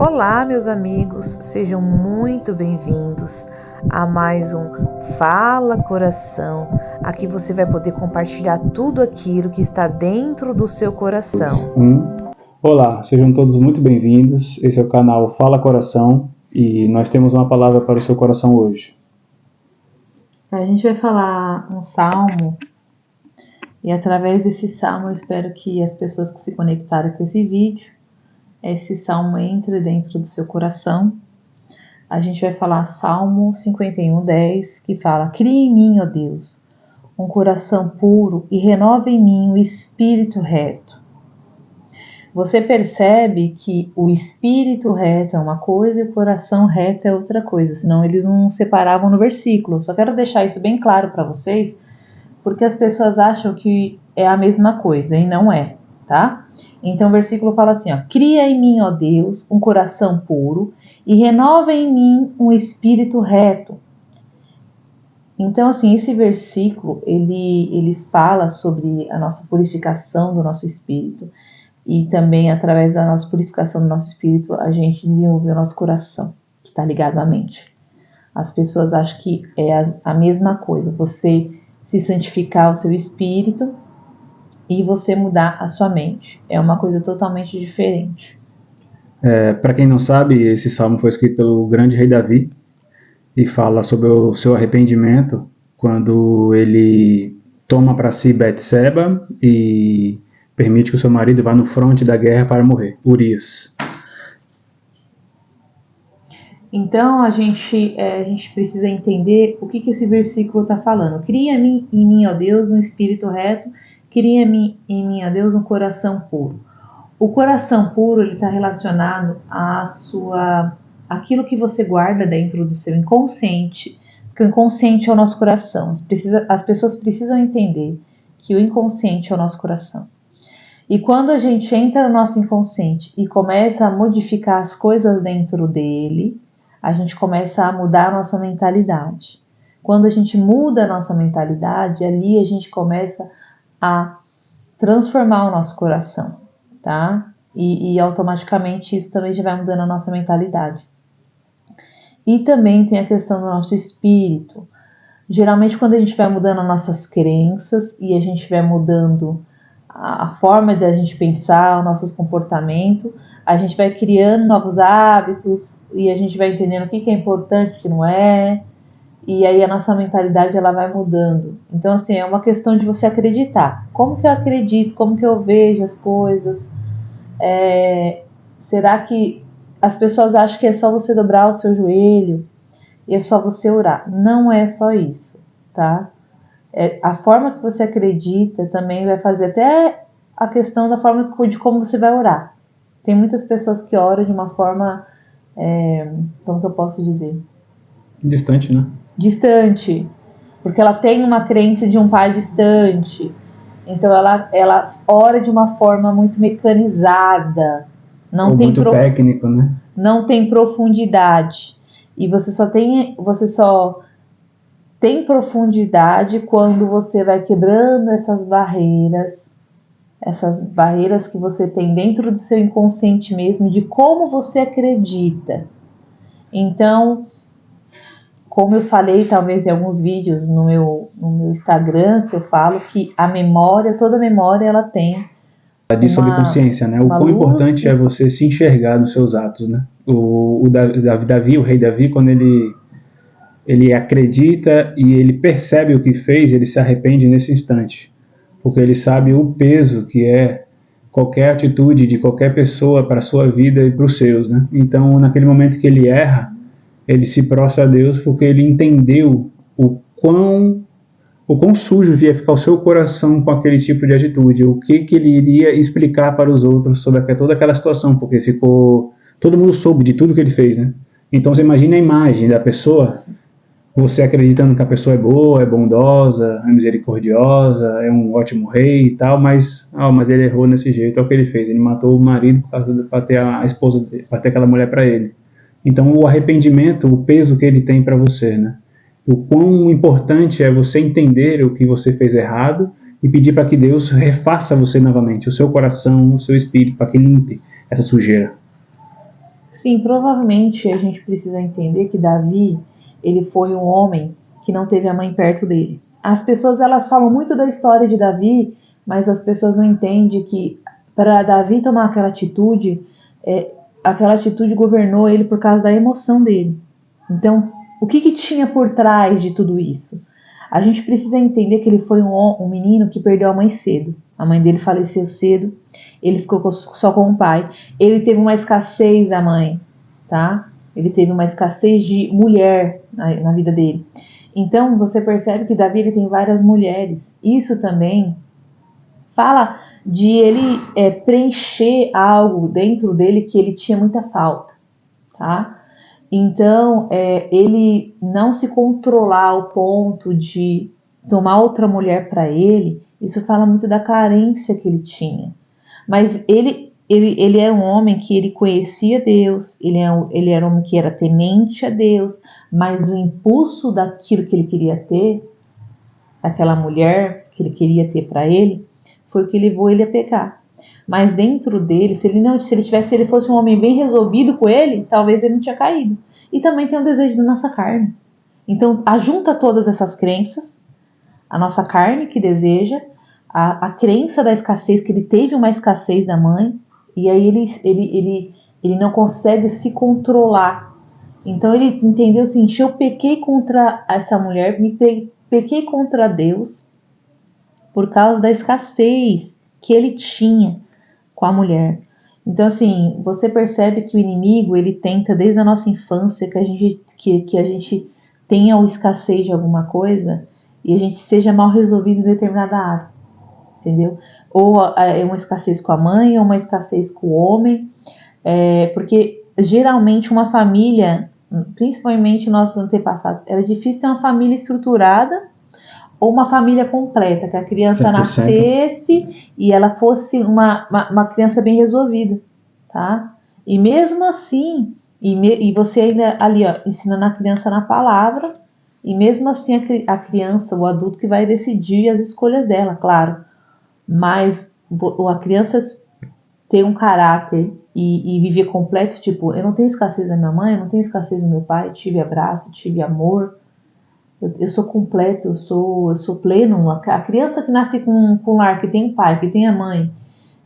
Olá, meus amigos, sejam muito bem-vindos a mais um Fala Coração. Aqui você vai poder compartilhar tudo aquilo que está dentro do seu coração. Olá, sejam todos muito bem-vindos. Esse é o canal Fala Coração e nós temos uma palavra para o seu coração hoje. A gente vai falar um salmo e através desse salmo eu espero que as pessoas que se conectaram com esse vídeo, esse salmo entre dentro do seu coração. A gente vai falar Salmo 51:10, que fala: Cria em mim, ó Deus, um coração puro e renova em mim o espírito reto. Você percebe que o espírito reto é uma coisa e o coração reto é outra coisa, senão eles não separavam no versículo. Só quero deixar isso bem claro para vocês, porque as pessoas acham que é a mesma coisa e não é, tá? Então o versículo fala assim, ó: Cria em mim, ó Deus, um coração puro e renova em mim um espírito reto. Então, assim, esse versículo, ele fala sobre a nossa purificação do nosso espírito e também através da nossa purificação do nosso espírito a gente desenvolve o nosso coração, que está ligado à mente. As pessoas acham que é a mesma coisa, você se santificar o seu espírito e você mudar a sua mente. É uma coisa totalmente diferente. Para quem não sabe, esse salmo foi escrito pelo grande rei Davi e fala sobre o seu arrependimento quando ele toma para si Betseba e permite que o seu marido vá no fronte da guerra para morrer, Urias. Então a gente precisa entender o que esse versículo está falando. Cria em mim, ó Deus, um espírito reto. Cria em mim, ó Deus, um coração puro. O coração puro está relacionado àquilo que você guarda dentro do seu inconsciente, porque o inconsciente é o nosso coração. As pessoas precisam entender que o inconsciente é o nosso coração. E quando a gente entra no nosso inconsciente e começa a modificar as coisas dentro dele, a gente começa a mudar a nossa mentalidade. Quando a gente muda a nossa mentalidade, ali a gente começa a transformar o nosso coração, tá? E automaticamente isso também já vai mudando a nossa mentalidade. E também tem a questão do nosso espírito. Geralmente quando a gente vai mudando as nossas crenças e a gente vai mudando a forma de a gente pensar, o nosso comportamento, a gente vai criando novos hábitos e a gente vai entendendo o que é importante e o que não é. E aí a nossa mentalidade ela vai mudando. Então assim, é uma questão de você acreditar. Como que eu acredito? Como que eu vejo as coisas? Será que as pessoas acham que é só você dobrar o seu joelho e é só você orar? Não é só isso, tá? A forma que você acredita também vai fazer até a questão da forma de como você vai orar. Tem muitas pessoas que oram de uma forma, como que eu posso dizer? Distante, né? Distante, porque ela tem uma crença de um pai distante, então ela ora de uma forma muito mecanizada, não tem muito técnico, né? Não tem profundidade, e você só tem profundidade quando você vai quebrando essas barreiras que você tem dentro do seu inconsciente mesmo, de como você acredita. Então, como eu falei, talvez em alguns vídeos no meu Instagram, que eu falo que toda memória, ela tem diz sobre consciência, né? O quão importante é você se enxergar nos seus atos, né? O rei Davi, quando ele acredita e ele percebe o que fez, ele se arrepende nesse instante, porque ele sabe o peso que é qualquer atitude de qualquer pessoa para a sua vida e para os seus, né? Então, naquele momento que ele erra, ele se prostra a Deus porque ele entendeu o quão sujo ia ficar o seu coração com aquele tipo de atitude, o que ele iria explicar para os outros sobre toda aquela situação, porque todo mundo soube de tudo que ele fez, né? Então você imagina a imagem da pessoa, você acreditando que a pessoa é boa, é bondosa, é misericordiosa, é um ótimo rei e tal, mas ele errou nesse jeito, é o que ele fez, ele matou o marido para ter a esposa, para ter aquela mulher para ele. Então o arrependimento, o peso que ele tem para você, né? O quão importante é você entender o que você fez errado e pedir para que Deus refaça você novamente, o seu coração, o seu espírito, para que limpe essa sujeira. Sim, provavelmente a gente precisa entender que Davi, ele foi um homem que não teve a mãe perto dele. As pessoas, elas falam muito da história de Davi, mas as pessoas não entendem que para Davi tomar aquela atitude governou ele por causa da emoção dele. Então, o que tinha por trás de tudo isso? A gente precisa entender que ele foi um menino que perdeu a mãe cedo. A mãe dele faleceu cedo, ele ficou só com o pai. Ele teve uma escassez da mãe, tá? Ele teve uma escassez de mulher na vida dele. Então, você percebe que Davi ele tem várias mulheres. Isso também fala de ele preencher algo dentro dele que ele tinha muita falta, tá? Então, ele não se controlar ao ponto de tomar outra mulher para ele, isso fala muito da carência que ele tinha. Mas ele era um homem que ele conhecia Deus, ele era um homem que era temente a Deus, mas o impulso daquilo que ele queria ter, daquela mulher que ele queria ter para ele, foi o que levou ele a pecar. Mas dentro dele, se ele fosse um homem bem resolvido com ele, talvez ele não tinha caído. E também tem o desejo da nossa carne. Então, ajunta todas essas crenças, a nossa carne que deseja, a crença da escassez, que ele teve uma escassez da mãe, e aí ele não consegue se controlar. Então ele entendeu assim, eu pequei contra essa mulher, pequei contra Deus, por causa da escassez que ele tinha com a mulher. Então assim, você percebe que o inimigo, ele tenta desde a nossa infância que a gente tenha uma escassez de alguma coisa e a gente seja mal resolvido em determinada área, entendeu? Ou é uma escassez com a mãe, ou uma escassez com o homem, porque geralmente uma família, principalmente nossos antepassados, era difícil ter uma família estruturada ou uma família completa, que a criança 100%. nascesse e ela fosse uma criança bem resolvida, tá? E mesmo assim, e você ainda ali, ó, ensinando a criança na palavra, e mesmo assim a criança, o adulto que vai decidir as escolhas dela, claro, mas a criança ter um caráter e viver completo, tipo, eu não tenho escassez da minha mãe, eu não tenho escassez do meu pai, tive abraço, tive amor, eu sou completo, eu sou pleno. A criança que nasce com um lar, que tem um pai, que tem a mãe,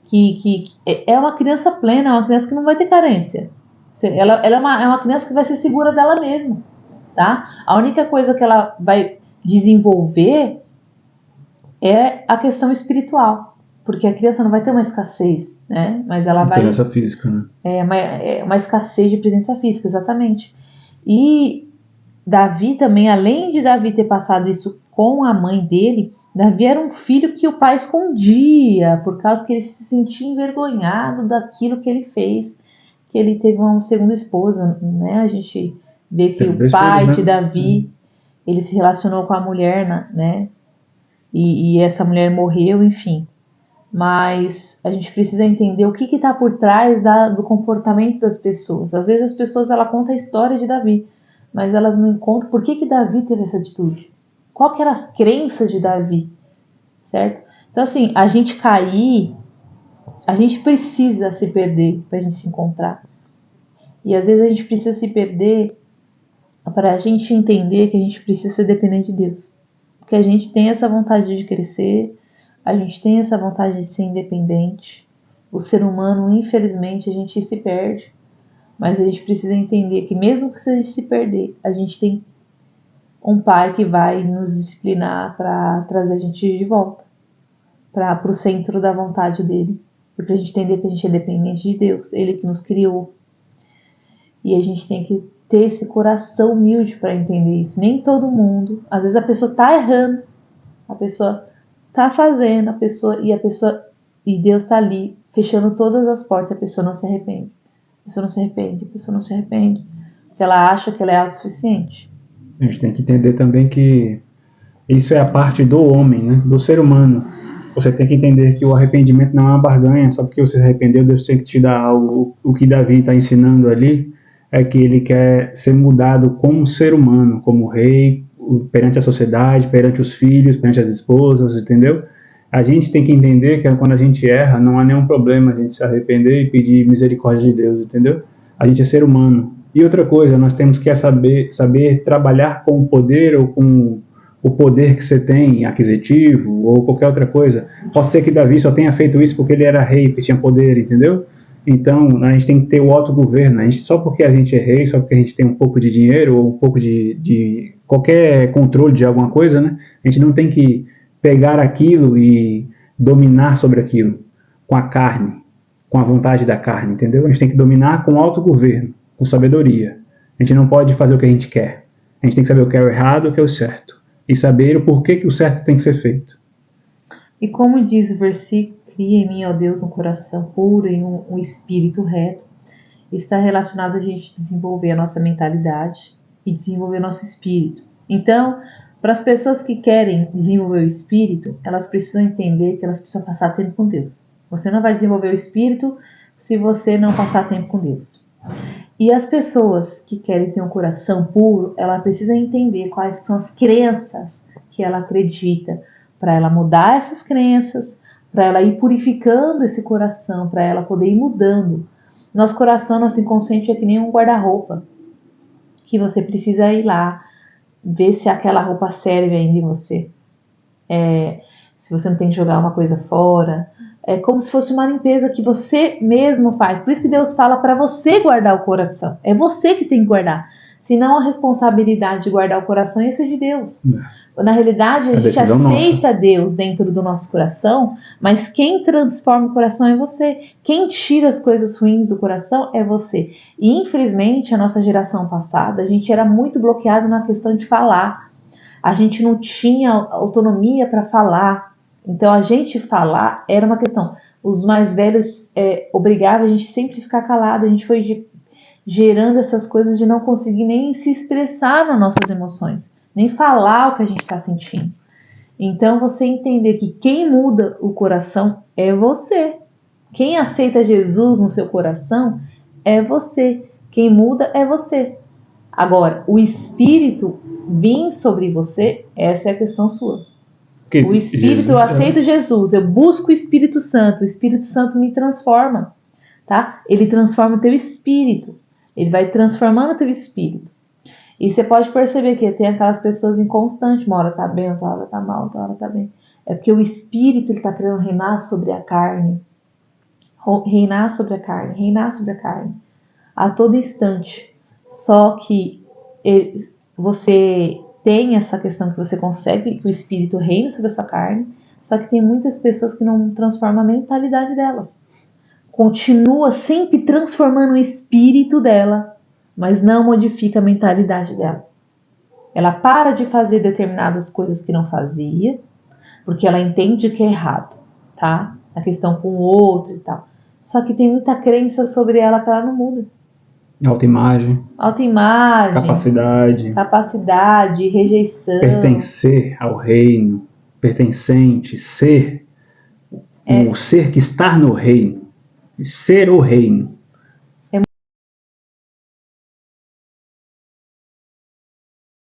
que é uma criança plena, é uma criança que não vai ter carência. Ela é uma criança que vai ser segura dela mesma, tá? A única coisa que ela vai desenvolver é a questão espiritual, porque a criança não vai ter uma escassez, né? Mas ela vai... Presença física, né? Uma escassez de presença física, exatamente. E Davi também, além de Davi ter passado isso com a mãe dele, Davi era um filho que o pai escondia, por causa que ele se sentia envergonhado daquilo que ele fez, que ele teve uma segunda esposa, né? A gente vê que o pai de Davi, ele se relacionou com a mulher, né? E essa mulher morreu, enfim. Mas a gente precisa entender o que está por trás do comportamento das pessoas. Às vezes as pessoas contam a história de Davi, mas elas não contam por que Davi teve essa atitude. Qual que eram as crenças de Davi, certo? Então assim, a gente cair, a gente precisa se perder para a gente se encontrar. E às vezes a gente precisa se perder para a gente entender que a gente precisa ser dependente de Deus. Porque a gente tem essa vontade de crescer, a gente tem essa vontade de ser independente. O ser humano, infelizmente, a gente se perde. Mas a gente precisa entender que mesmo que a gente se perder, a gente tem um pai que vai nos disciplinar para trazer a gente de volta para o centro da vontade dele. E para a gente entender que a gente é dependente de Deus, Ele que nos criou. E a gente tem que ter esse coração humilde para entender isso. Nem todo mundo, às vezes a pessoa está errando, a pessoa está fazendo, e Deus está ali fechando todas as portas, a pessoa não se arrepende. A pessoa não se arrepende, porque ela acha que ela é autossuficiente. A gente tem que entender também que isso é a parte do homem, né? Do ser humano. Você tem que entender que o arrependimento não é uma barganha, só porque você se arrependeu, Deus tem que te dar algo. O que Davi está ensinando ali é que ele quer ser mudado como ser humano, como rei, perante a sociedade, perante os filhos, perante as esposas, entendeu? A gente tem que entender que quando a gente erra, não há nenhum problema a gente se arrepender e pedir misericórdia de Deus, entendeu? A gente é ser humano. E outra coisa, nós temos que saber trabalhar com o poder ou com o poder que você tem, aquisitivo ou qualquer outra coisa. Pode ser que Davi só tenha feito isso porque ele era rei, porque tinha poder, entendeu? Então, a gente tem que ter o autogoverno. Só porque a gente é rei, só porque a gente tem um pouco de dinheiro ou um pouco de qualquer controle de alguma coisa, né? A gente não tem que pegar aquilo e dominar sobre aquilo com a carne, com a vontade da carne, entendeu? A gente tem que dominar com autogoverno, com sabedoria. A gente não pode fazer o que a gente quer. A gente tem que saber o que é o errado e o que é o certo. E saber o porquê que o certo tem que ser feito. E como diz o versículo, cria em mim, ó Deus, um coração puro e um espírito reto, está relacionado a gente desenvolver a nossa mentalidade e desenvolver o nosso espírito. Então, para as pessoas que querem desenvolver o espírito, elas precisam entender que elas precisam passar tempo com Deus. Você não vai desenvolver o espírito se você não passar tempo com Deus. E as pessoas que querem ter um coração puro, ela precisa entender quais são as crenças que ela acredita, para ela mudar essas crenças, para ela ir purificando esse coração, para ela poder ir mudando. Nosso coração, nosso inconsciente é que nem um guarda-roupa, que você precisa ir lá, ver se aquela roupa serve ainda em você. Se você não tem que jogar uma coisa fora. É como se fosse uma limpeza que você mesmo faz. Por isso que Deus fala para você guardar o coração. É você que tem que guardar. Senão a responsabilidade de guardar o coração ia ser de Deus. Na realidade, a gente aceita nossa. Deus dentro do nosso coração, mas quem transforma o coração é você. Quem tira as coisas ruins do coração é você. E infelizmente, a nossa geração passada, a gente era muito bloqueado na questão de falar. A gente não tinha autonomia para falar. Então, a gente falar era uma questão. Os mais velhos obrigavam a gente sempre a ficar calado. A gente foi gerando essas coisas de não conseguir nem se expressar nas nossas emoções, nem falar o que a gente está sentindo. Então, você entender que quem muda o coração é você. Quem aceita Jesus no seu coração é você. Quem muda é você. Agora, o Espírito vir sobre você, essa é a questão sua. O Espírito, eu aceito Jesus, eu busco o Espírito Santo, o Espírito Santo me transforma, tá? Ele transforma o teu espírito, ele vai transformando o teu espírito. E você pode perceber que tem aquelas pessoas inconstantes, uma hora tá bem, outra hora tá mal, outra hora tá bem. É porque o Espírito, ele tá querendo reinar sobre a carne, a todo instante. Só que você tem essa questão que você consegue que o Espírito reine sobre a sua carne, só que tem muitas pessoas que não transformam a mentalidade delas. Continua sempre transformando o espírito dela, mas não modifica a mentalidade dela. Ela para de fazer determinadas coisas que não fazia, porque ela entende que é errado, tá? A questão com o outro e tal. Só que tem muita crença sobre ela que ela não muda. Autoimagem, capacidade, rejeição, pertencer ao reino, pertencente, ser, o ser que está no reino, ser o reino.